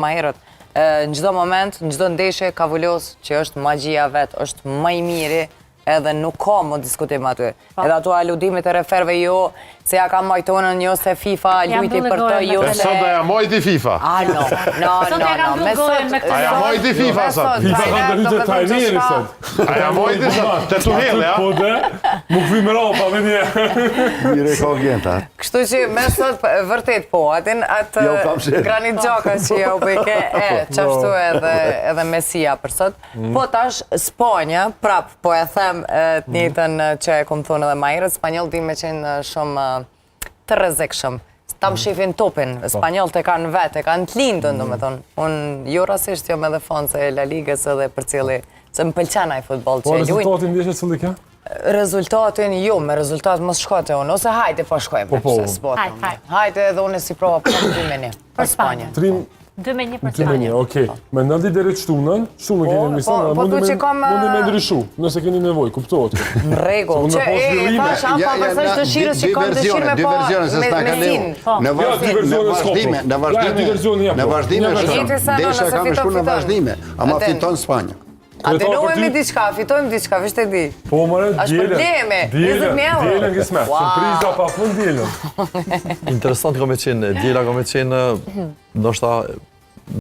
ma herët, në çdo moment, në çdo ndeshje ka vullos që është magjia vet, është më i miri, edhe nuk ka më diskutim aty. Edhe ato aludimit e referve jo, se ja ka majtonën, jo se FIFA lujti për të, jo se... Sot ja mojti FIFA. No. A ja mojti FIFA sot. FIFA ka ndërhyjtë të trajneri sot. A ja mojti sot. Të tuhel, ja? Po dhe, mu këvi me ropa, me një. Mire ka gjenta. Kështu që me sot vërtet po, atë Granit Xhaka që ja u bëjke, qashtu edhe Mesia për sot. Po tash Spanja, prap, po e them të njëjtën që e kom thonë edhe ma herët, Spanjoll di me qenë shumë të rrezikshëm. Tam shifin topin, Spanjollët e kanë vetë, e kanë të lindën, do me thonë. Unë jo rasisht jam edhe fanë se La Ligës edhe për cili, se më pëlqen ai futboll që e luajnë. Po rezultatin ndeshje cili ka? Rezultatin jo, me rezultat mos shkote unë, ose hajde po shkojmë, se s'botë. Hajde edhe unë si prova për 2-1 për Spanjë. 2-1 për Spanjë. Okej. Me nëndi deri shtunën keni emision, mundi me ndryshu, nëse keni nevojë, kuptohet. Në rregull, që e thash pavarësisht dëshirës që kam dëshirë dy versione se s'na ka lënë. Në vazhdime desha ka me shku në vazhdime, ama fiton Spanja. Atenuemi diçka, fitojmë diçka, vështë e di. Po mëre, djelen, 20.000 euro. Djelen gësme, surpriza pa fund djelen. Interesant ka me qenë, djela ka me qenë, ndoshta